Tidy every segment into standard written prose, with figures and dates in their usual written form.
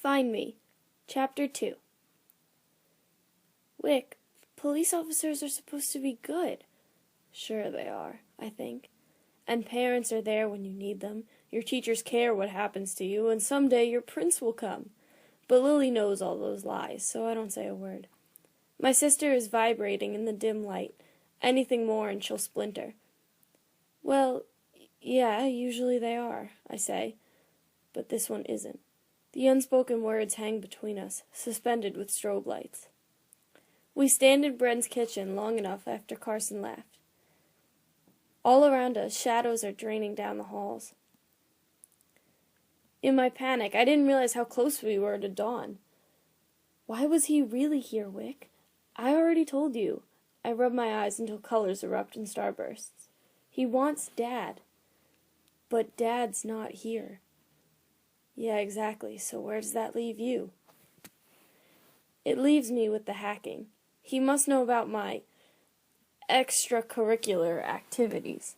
Find Me, Chapter 2. Wick, police officers are supposed to be good. Sure they are, I think. And parents are there when you need them. Your teachers care what happens to you, and someday your prince will come. But Lily knows all those lies, so I don't say a word. My sister is vibrating in the dim light. Anything more and she'll splinter. Well, yeah, usually they are, I say. But this one isn't. The unspoken words hang between us, suspended with strobe lights. We stand in Bren's kitchen long enough after Carson left. All around us, shadows are draining down the halls. In my panic, I didn't realize how close we were to dawn. Why was he really here, Wick? I already told you. I rub my eyes until colors erupt in starbursts. He wants Dad. But Dad's not here. Yeah, exactly. So where does that leave you? It leaves me with the hacking. He must know about my extracurricular activities.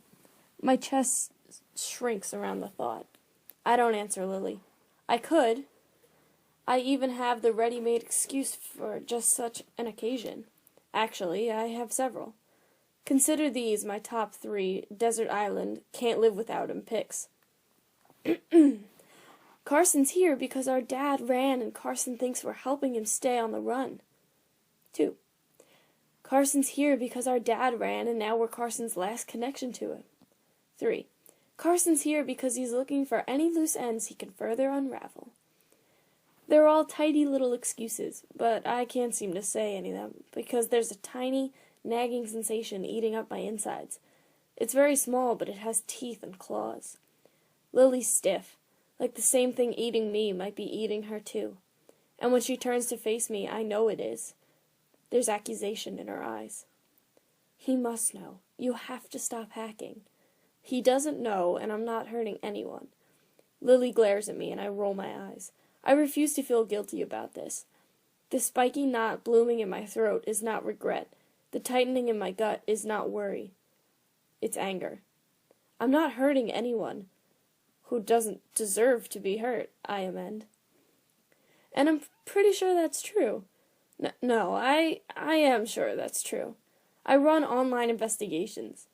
My chest shrinks around the thought. I don't answer Lily. I could. I even have the ready-made excuse for just such an occasion. Actually, I have several. Consider these my top 3 desert island, can't live without him picks. Carson's here because our dad ran and Carson thinks we're helping him stay on the run. 2. Carson's here because our dad ran and now we're Carson's last connection to him. 3. Carson's here because he's looking for any loose ends he can further unravel. They're all tidy little excuses, but I can't seem to say any of them because there's a tiny, nagging sensation eating up my insides. It's very small, but it has teeth and claws. Lily's stiff. Like the same thing eating me might be eating her too. And when she turns to face me, I know it is. There's accusation in her eyes. He must know. You have to stop hacking. He doesn't know, and I'm not hurting anyone. Lily glares at me, and I roll my eyes. I refuse to feel guilty about this. The spiky knot blooming in my throat is not regret. The tightening in my gut is not worry. It's anger. I'm not hurting anyone who doesn't deserve to be hurt, I amend. And I'm pretty sure that's true. No, I am sure that's true. I run online investigations.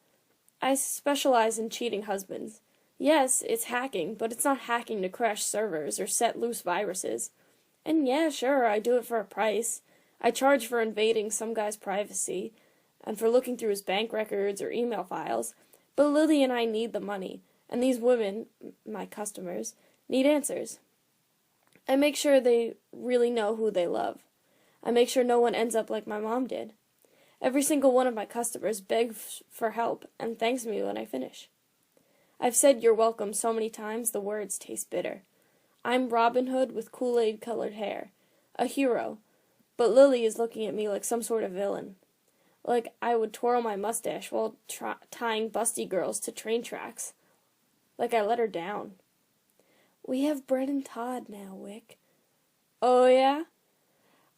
I specialize in cheating husbands. Yes, it's hacking, but it's not hacking to crash servers or set loose viruses. And yeah, sure, I do it for a price. I charge for invading some guy's privacy, and for looking through his bank records or email files, but Lily and I need the money. And these women, my customers, need answers. I make sure they really know who they love. I make sure no one ends up like my mom did. Every single one of my customers begs for help and thanks me when I finish. I've said you're welcome so many times the words taste bitter. I'm Robin Hood with Kool-Aid colored hair. A hero. But Lily is looking at me like some sort of villain. Like I would twirl my mustache while tying busty girls to train tracks. Like I let her down. We have Brett and Todd now, Wick. Oh, yeah?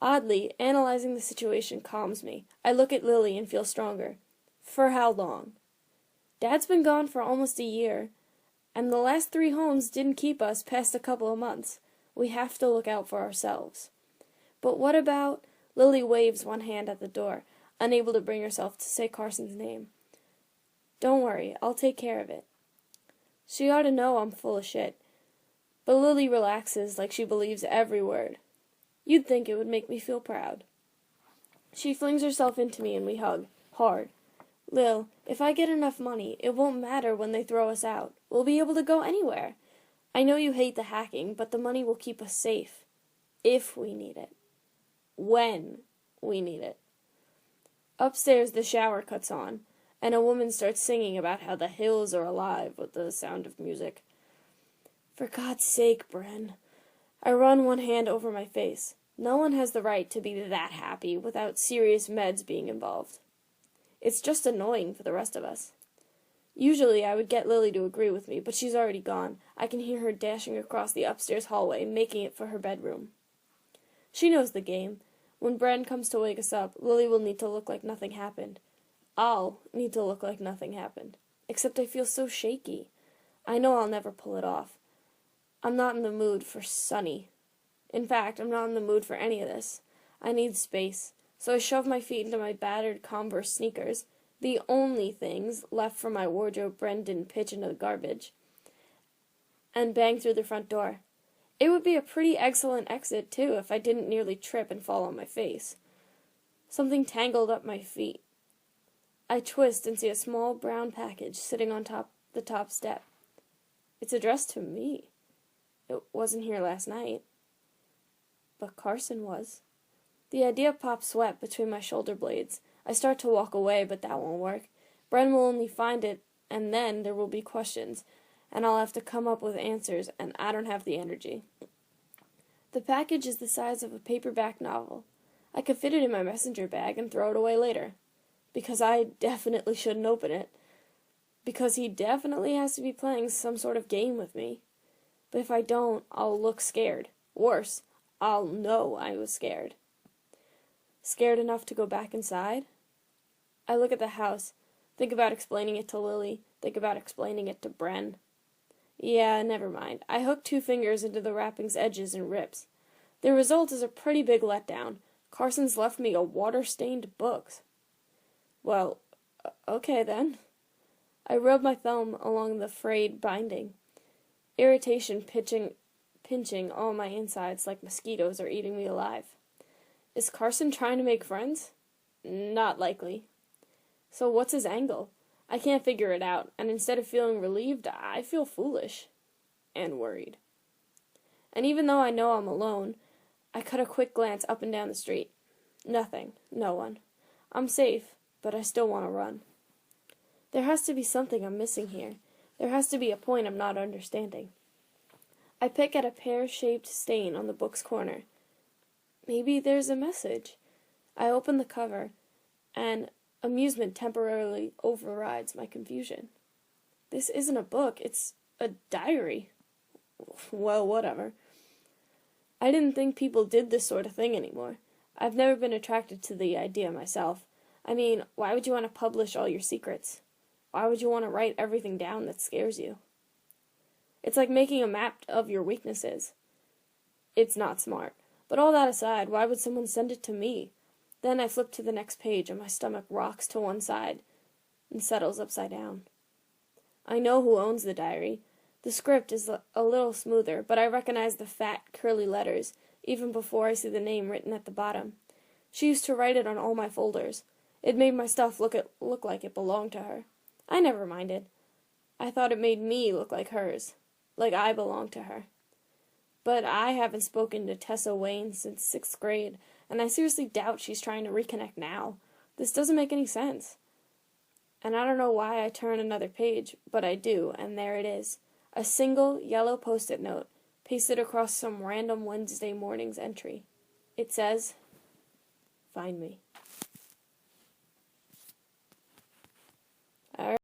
Oddly, analyzing the situation calms me. I look at Lily and feel stronger. For how long? Dad's been gone for almost a year, and the last 3 homes didn't keep us past a couple of months. We have to look out for ourselves. But what about... Lily waves one hand at the door, unable to bring herself to say Carson's name. Don't worry, I'll take care of it. She ought to know I'm full of shit. But Lily relaxes like she believes every word. You'd think it would make me feel proud. She flings herself into me and we hug, hard. Lil, if I get enough money, it won't matter when they throw us out. We'll be able to go anywhere. I know you hate the hacking, but the money will keep us safe. If we need it. When we need it. Upstairs the shower cuts on, and a woman starts singing about how the hills are alive with the sound of music. For God's sake, Bren. I run one hand over my face. No one has the right to be that happy without serious meds being involved. It's just annoying for the rest of us. Usually I would get Lily to agree with me, but she's already gone. I can hear her dashing across the upstairs hallway, making it for her bedroom. She knows the game. When Bren comes to wake us up, Lily will need to look like nothing happened. I'll need to look like nothing happened. Except I feel so shaky. I know I'll never pull it off. I'm not in the mood for sunny. In fact, I'm not in the mood for any of this. I need space. So I shove my feet into my battered Converse sneakers, the only things left from my wardrobe Bren didn't pitch into the garbage, and bang through the front door. It would be a pretty excellent exit, too, if I didn't nearly trip and fall on my face. Something tangled up my feet. I twist and see a small brown package sitting on the top step. It's addressed to me. It wasn't here last night. But Carson was. The idea pops sweat between my shoulder blades. I start to walk away, but that won't work. Bren will only find it, and then there will be questions, and I'll have to come up with answers, and I don't have the energy. The package is the size of a paperback novel. I could fit it in my messenger bag and throw it away later. Because I definitely shouldn't open it. Because he definitely has to be playing some sort of game with me. But if I don't, I'll look scared. Worse, I'll know I was scared. Scared enough to go back inside? I look at the house, think about explaining it to Lily, think about explaining it to Bren. Yeah, never mind. I hook 2 fingers into the wrapping's edges and rips. The result is a pretty big letdown. Carson's left me a water-stained book. Well, okay then. I rub my thumb along the frayed binding. Irritation pinching all my insides like mosquitoes are eating me alive. Is Carson trying to make friends? Not likely. So what's his angle? I can't figure it out, and instead of feeling relieved, I feel foolish. And worried. And even though I know I'm alone, I cut a quick glance up and down the street. Nothing. No one. I'm safe, but I still want to run. There has to be something I'm missing here. There has to be a point I'm not understanding. I pick at a pear-shaped stain on the book's corner. Maybe there's a message. I open the cover, and amusement temporarily overrides my confusion. This isn't a book, it's a diary. Well, whatever. I didn't think people did this sort of thing anymore. I've never been attracted to the idea myself. I mean, why would you want to publish all your secrets? Why would you want to write everything down that scares you? It's like making a map of your weaknesses. It's not smart. But all that aside, why would someone send it to me? Then I flip to the next page and my stomach rocks to one side and settles upside down. I know who owns the diary. The script is a little smoother, but I recognize the fat, curly letters, even before I see the name written at the bottom. She used to write it on all my folders. It made my stuff look like it belonged to her. I never minded. I thought it made me look like hers, like I belonged to her. But I haven't spoken to Tessa Wayne since 6th grade, and I seriously doubt she's trying to reconnect now. This doesn't make any sense. And I don't know why I turn another page, but I do, and there it is. A single yellow post-it note, pasted across some random Wednesday morning's entry. It says, "Find me."